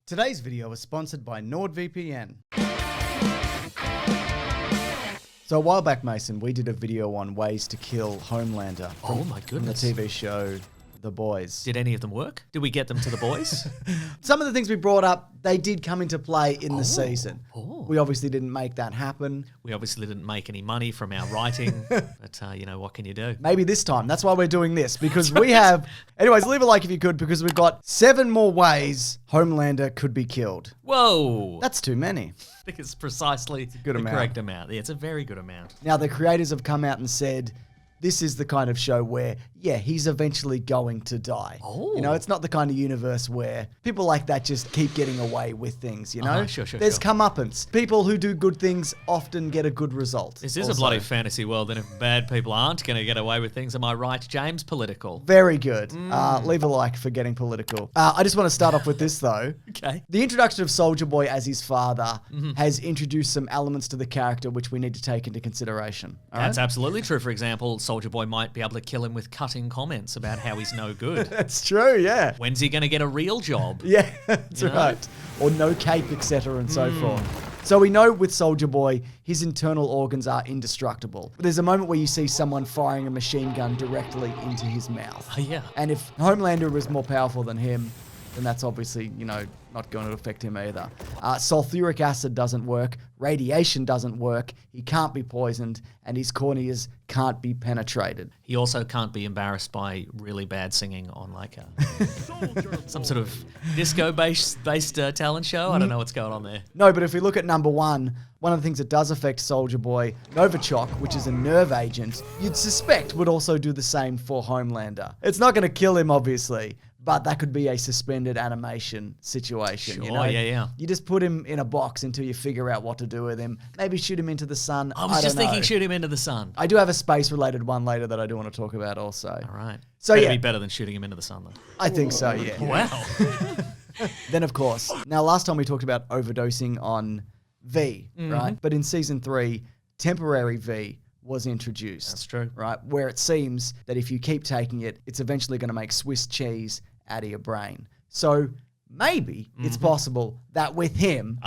Today's video is sponsored by NordVPN. So a while back, Mason, we did a video on ways to kill Homelander from the TV show The Boys. Did any of them work? Did we get them to the boys? Some of the things we brought up, they did come into play in the season. We obviously didn't make that happen. We obviously didn't make any money from our writing, but you know, what can you do? Maybe this time. That's why we're doing this, because we have... Anyways, leave a like if you could, because we've got 7 more ways Homelander could be killed. Whoa! That's too many. I think it's precisely the correct amount. Yeah, it's a very good amount. Now, the creators have come out and said... This is the kind of show where, yeah, he's eventually going to die. You know, it's not the kind of universe where people like that just keep getting away with things, you know? Sure. There's comeuppance. People who do good things often get a good result. This is a bloody fantasy world, and if bad people aren't going to get away with things, am I right, James? Political. Very good. Leave a like for getting political. I just want to start off with this, though. Okay. The introduction of Soldier Boy as his father has introduced some elements to the character which we need to take into consideration. That's absolutely true. For example, Soldier Boy might be able to kill him with cutting comments about how he's no good. That's true, yeah. When's he going to get a real job? Yeah, that's right. Or no cape, etc. and so forth. So we know with Soldier Boy, his internal organs are indestructible. But there's a moment where you see someone firing a machine gun directly into his mouth. Oh, yeah. And if Homelander was more powerful than him, then that's obviously, you know, not going to affect him either. Sulfuric acid doesn't work. Radiation doesn't work. He can't be poisoned. And his corneas can't be penetrated. He also can't be embarrassed by really bad singing on like some sort of disco-based talent show. I don't know what's going on there. No, but if we look at number 1, one of the things that does affect Soldier Boy, Novichok, which is a nerve agent, you'd suspect would also do the same for Homelander. It's not going to kill him, obviously, but that could be a suspended animation situation. Sure, you know? yeah. You just put him in a box until you figure out what to do with him. Maybe shoot him into the sun. I was just thinking shoot him into the sun. I do have a space-related one later that I do want to talk about also. All right. So It'd be better than shooting him into the sun, though. I think so, yeah. Wow. Then, of course, now last time we talked about overdosing on V, right? But in season 3, temporary V was introduced. That's true. Right? Where it seems that if you keep taking it, it's eventually going to make Swiss cheese out of your brain. So maybe it's possible that with him,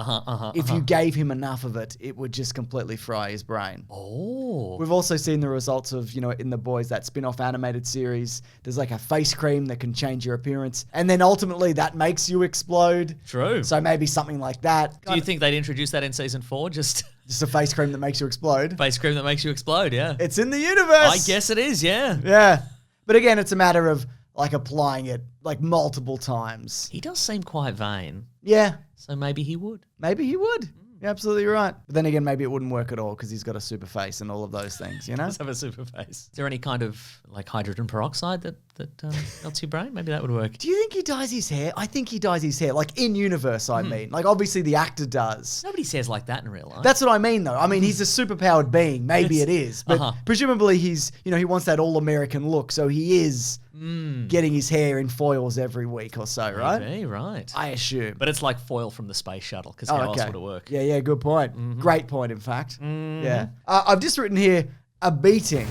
if you gave him enough of it, it would just completely fry his brain. Oh. We've also seen the results of, you know, in The Boys, that spin-off animated series. There's like a face cream that can change your appearance. And then ultimately that makes you explode. True. So maybe something like that. Do you think they'd introduce that in season 4? Just a face cream that makes you explode? Face cream that makes you explode, yeah. It's in the universe. I guess it is, yeah. Yeah. But again, it's a matter of like applying it like multiple times. He does seem quite vain. Yeah. So maybe he would. Maybe he would. You're absolutely right. But then again, maybe it wouldn't work at all because he's got a super face and all of those things, you know? He does have a super face. Is there any kind of like hydrogen peroxide that melts your brain? Maybe that would work. Do you think he dyes his hair? I think he dyes his hair. Like in universe, I mean. Like obviously the actor does. Nobody says like that in real life. That's what I mean though. I mean, he's a superpowered being. Maybe it is. But presumably he's, you know, he wants that all-American look. So he is getting his hair in foils every week or so, right? Maybe, right. I assume. But it's like foil from the space shuttle because how else would it work? Yeah, good point. Great point, in fact. Yeah. I've just written here, a beating.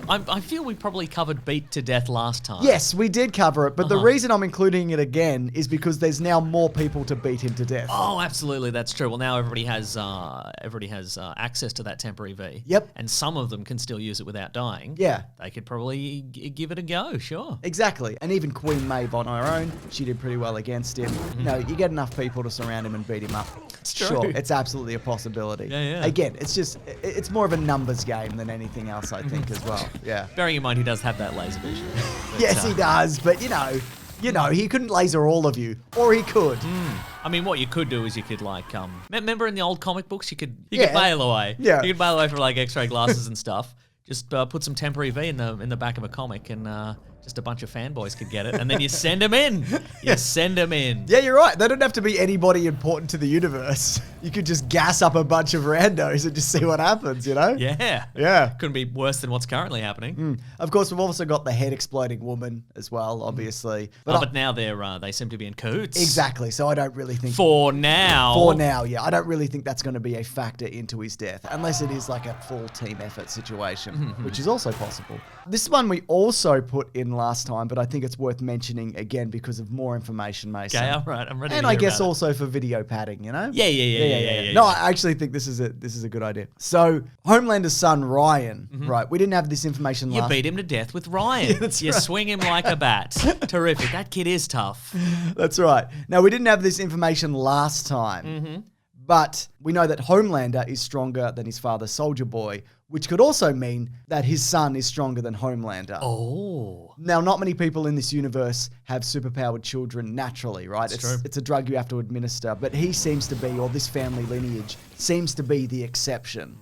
I feel we probably covered beat to death last time. Yes, we did cover it, but the reason I'm including it again is because there's now more people to beat him to death. Oh, absolutely, that's true. Well, now everybody has access to that temporary V. Yep. And some of them can still use it without dying. Yeah. They could probably give it a go, sure. Exactly. And even Queen Maeve on her own, she did pretty well against him. You know, you get enough people to surround him and beat him up. It's true. Sure, it's absolutely a possibility. Yeah. Again, it's more of a numbers game than anything else, I think, as well. Yeah. Bearing in mind he does have that laser vision. But, yes, he does, but you know, he couldn't laser all of you, or he could. I mean, what you could do is you could like, remember in the old comic books, you could bail away. Yeah. You could bail away from like X-ray glasses and stuff. Just put some temporary V in the back of a comic and just a bunch of fanboys could get it, and then you send them in. Send them in. Yeah, you're right. They don't have to be anybody important to the universe. You could just gas up a bunch of randos and just see what happens, you know? Yeah. Yeah. Couldn't be worse than what's currently happening. Of course, we've also got the head-exploding woman as well, obviously. But now they seem to be in cahoots. Exactly, so I don't really think... For now, yeah. I don't really think that's going to be a factor into his death, unless it is like a full team effort situation, which is also possible. This one we also put in in last time, but I think it's worth mentioning again because of more information, Mason. Okay, all right. I'm ready And to I hear guess about it. also for video padding, Yeah. No, I actually think this is a good idea. So Homelander's son Ryan, right? We didn't have this information You last. beat him to death with Ryan. that's you right. swing him like a bat. Terrific. That kid is tough. That's right. Now we didn't have this information last time, but we know that Homelander is stronger than his father, Soldier Boy, which could also mean that his son is stronger than Homelander. Oh. Now, not many people in this universe have superpowered children naturally, right? True. It's a drug you have to administer, but he seems to be, or this family lineage seems to be the exception.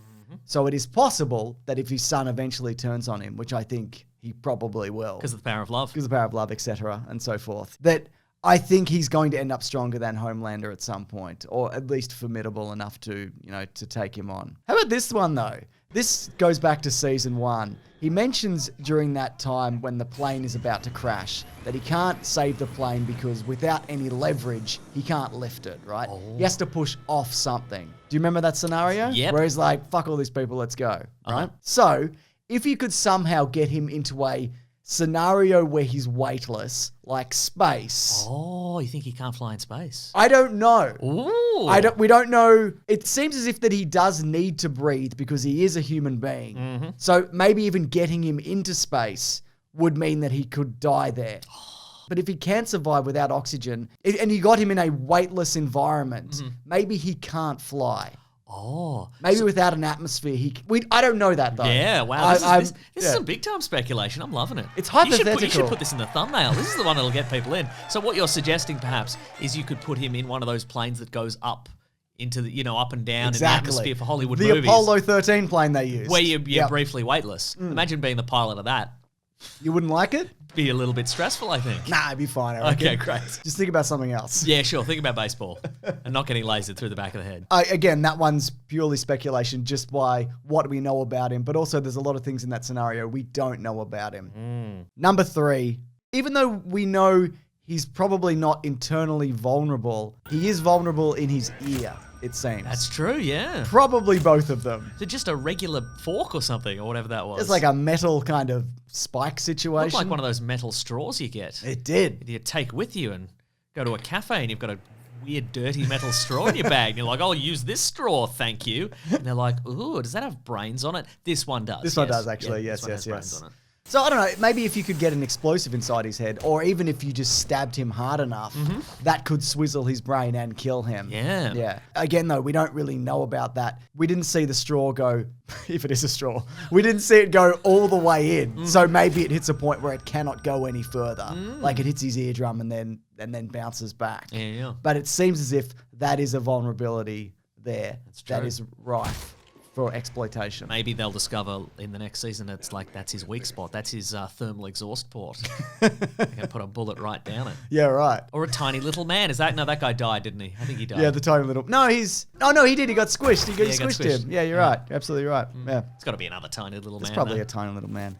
So it is possible that if his son eventually turns on him, which I think he probably will, Because of the power of love. because of the power of love, etc., and so forth, that I think he's going to end up stronger than Homelander at some point, or at least formidable enough to, to take him on. How about this one, though? This goes back to season 1. He mentions during that time when the plane is about to crash that he can't save the plane because without any leverage, he can't lift it, right? He has to push off something. Do you remember that scenario? Yep. Where he's like, fuck all these people, let's go, right? So, if you could somehow get him into a scenario where he's weightless, like space. Oh, you think he can't fly in space? I don't know. Ooh. We don't know. It seems as if that he does need to breathe because he is a human being. So maybe even getting him into space would mean that he could die there. But if he can't survive without oxygen, and you got him in a weightless environment, maybe he can't fly. Oh. Maybe without an atmosphere, I don't know that though. Yeah, wow. This is yeah. some big time speculation. I'm loving it. It's You should hypothetical. put this in the thumbnail. This is the one that'll get people in. So what you're suggesting perhaps is you could put him in one of those planes that goes up into the, up and down in the atmosphere for Hollywood the movies. Apollo 13 plane they used. Where you're Yep. briefly weightless. Imagine being the pilot of that. You wouldn't like it? Be a little bit stressful, I think. Nah, it'd be fine. I reckon. Okay, great. Just think about something else. Yeah, sure. Think about baseball and not getting lasered through the back of the head. Again, that one's purely speculation just by what we know about him, but also there's a lot of things in that scenario we don't know about him. Number 3, even though we know he's probably not internally vulnerable, he is vulnerable in his ear, it seems. That's true, yeah. Probably both of them. Is it just a regular fork or something, or whatever that was? It's like a metal kind of spike Looked situation. like one of those metal straws you get. It did. You take with you and go to a cafe and you've got a weird dirty metal straw in your bag. And you're like, I'll use this straw, thank you. And they're like, ooh, does that have brains on it? This one does. This one does, actually. Yeah, Yes, this one has yes. brains on it. So I don't know, maybe if you could get an explosive inside his head, or even if you just stabbed him hard enough, that could swizzle his brain and kill him. Yeah. Yeah. Again, though, we don't really know about that. We didn't see the straw go, if it is a straw, we didn't see it go all the way in. So maybe it hits a point where it cannot go any further. Like it hits his eardrum and then bounces back. Yeah. But it seems as if that is a vulnerability there that true. is rife for exploitation. Maybe they'll discover in the next season it's like that's his weak spot. That's his thermal exhaust port. They can put a bullet right down it. Yeah, right. Or a tiny little man. No, that guy died, didn't he? I think he died. Yeah, the tiny little. No, he did. He got squished. He he got squished squished. him. Yeah, you're right. Absolutely right. Yeah, It's got to be another tiny little it's man. probably though. a tiny little man.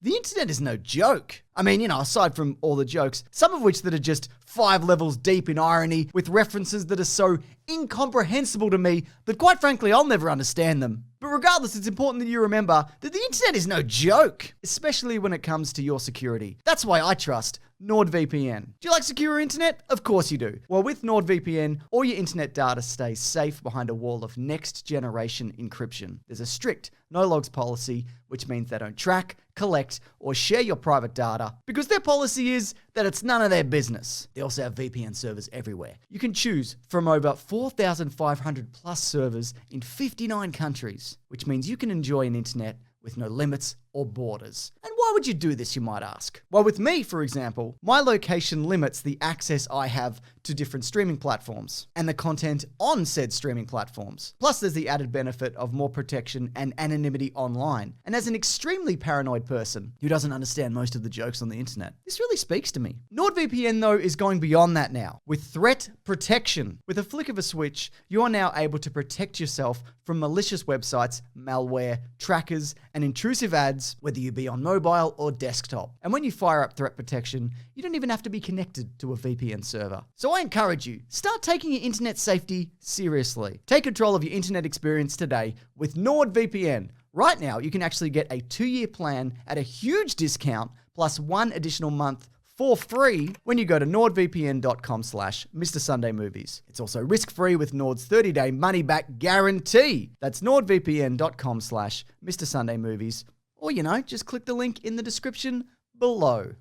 The internet is no joke. I mean, aside from all the jokes, some of which that are just 5 levels deep in irony, with references that are so incomprehensible to me that quite frankly, I'll never understand them. But regardless, it's important that you remember that the internet is no joke, especially when it comes to your security. That's why I trust NordVPN. Do you like secure internet? Of course you do. Well, with NordVPN, all your internet data stays safe behind a wall of next generation encryption. There's a strict no logs policy, which means they don't track, collect, or share your private data because their policy is that it's none of their business. They also have VPN servers everywhere. You can choose from over 4,500 plus servers in 59 countries, which means you can enjoy an internet with no limits or borders. And why would you do this, you might ask? Well, with me, for example, my location limits the access I have to different streaming platforms and the content on said streaming platforms. Plus, there's the added benefit of more protection and anonymity online. And as an extremely paranoid person who doesn't understand most of the jokes on the internet, this really speaks to me. NordVPN, though, is going beyond that now with threat protection. With a flick of a switch, you are now able to protect yourself from malicious websites, malware, trackers, and intrusive ads, whether you be on mobile or desktop. And when you fire up threat protection, you don't even have to be connected to a VPN server. So I encourage you, start taking your internet safety seriously. Take control of your internet experience today with NordVPN. Right now, you can actually get a 2-year plan at a huge discount plus 1 additional month for free when you go to nordvpn.com/Mr. Sunday Movies. It's also risk-free with Nord's 30-day money-back guarantee. That's nordvpn.com/Mr. Sunday Movies. Or, just click the link in the description below.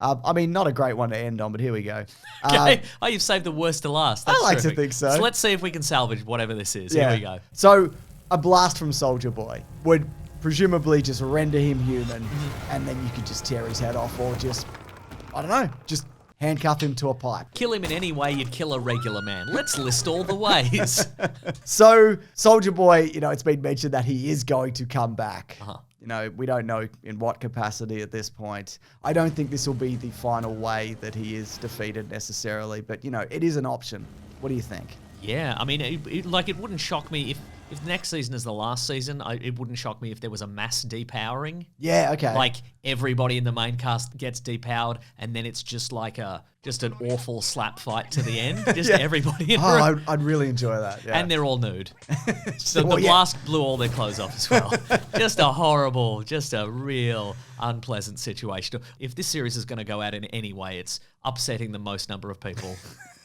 Not a great one to end on, but here we go. Okay. You've saved the worst to last. That's I like terrific. to think so. So let's see if we can salvage whatever this is. Yeah. Here we go. So, a blast from Soldier Boy would presumably just render him human, and then you could just tear his head off, or just handcuff him to a pipe. Kill him in any way you'd kill a regular man. Let's list all the ways. So, Soldier Boy, it's been mentioned that he is going to come back. Uh-huh. We don't know in what capacity at this point. I don't think this will be the final way that he is defeated necessarily, but, it is an option. What do you think? Yeah, it wouldn't shock me if next season is the last season. It wouldn't shock me if there was a mass depowering. Yeah, okay. Like everybody in the main cast gets depowered, and then it's just like an awful slap fight to the end. Just everybody in a room. I'd really enjoy that. Yeah. And they're all nude. The blast blew all their clothes off as well. Just a real unpleasant situation. If this series is going to go out in any way, it's upsetting the most number of people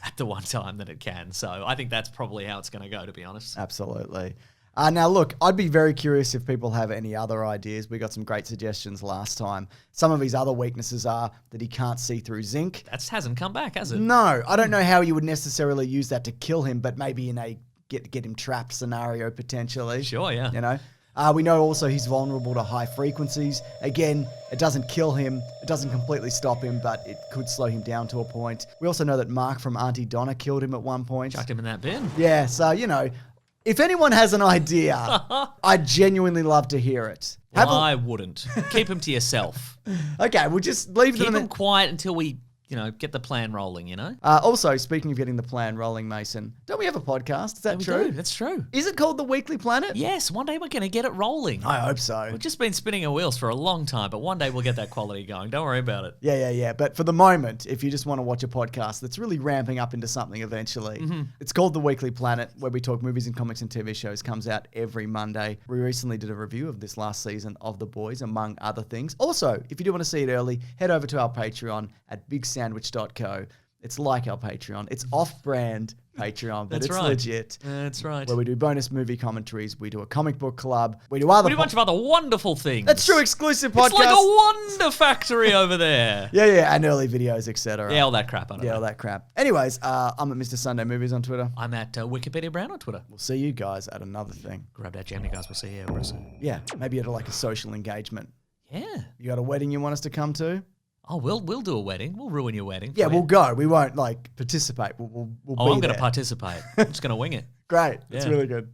at the one time that it can. So I think that's probably how it's going to go, to be honest. Absolutely. Now, look, I'd be very curious if people have any other ideas. We got some great suggestions last time. Some of his other weaknesses are that he can't see through zinc. That hasn't come back, has it? No, I don't know how you would necessarily use that to kill him, but maybe in a get him trapped scenario potentially. Sure, yeah. We know also he's vulnerable to high frequencies. Again, it doesn't kill him. It doesn't completely stop him, but it could slow him down to a point. We also know that Mark from Auntie Donna killed him at one point. Chucked him in that bin. Yeah, so, if anyone has an idea, I'd genuinely love to hear it. Well, I wouldn't. Keep them to yourself. Okay, we'll just leave Keep them quiet until we, get the plan rolling, Also, speaking of getting the plan rolling, Mason, don't we have a podcast? Is that true? That's true. Is it called The Weekly Planet? Yes, one day we're going to get it rolling. I hope so. We've just been spinning our wheels for a long time, but one day we'll get that quality going. Don't worry about it. Yeah. But for the moment, if you just want to watch a podcast that's really ramping up into something eventually, it's called The Weekly Planet, where we talk movies and comics and TV shows. Comes out every Monday. We recently did a review of this last season of The Boys, among other things. Also, if you do want to see it early, head over to our Patreon at bigsandwich.co. It's like our Patreon. It's off-brand Patreon, but it's legit. That's right. Where we do bonus movie commentaries, we do a comic book club, we do a bunch of other wonderful things. That's true, exclusive podcasts. It's like a wonder factory over there. Yeah, and early videos, etc. Yeah, all that crap. All that crap. Anyways, I'm at Mr. Sunday Movies on Twitter. I'm at Wikipedia Brown on Twitter. We'll see you guys at another thing. Grab that jammy, guys. We'll see you real soon. Yeah, maybe at a social engagement. Yeah. You got a wedding you want us to come to? Oh, we'll do a wedding. We'll ruin your wedding. Yeah, we'll go. We won't participate. We'll be I'm going there. to participate. I'm just going to wing it. Great. That's really good.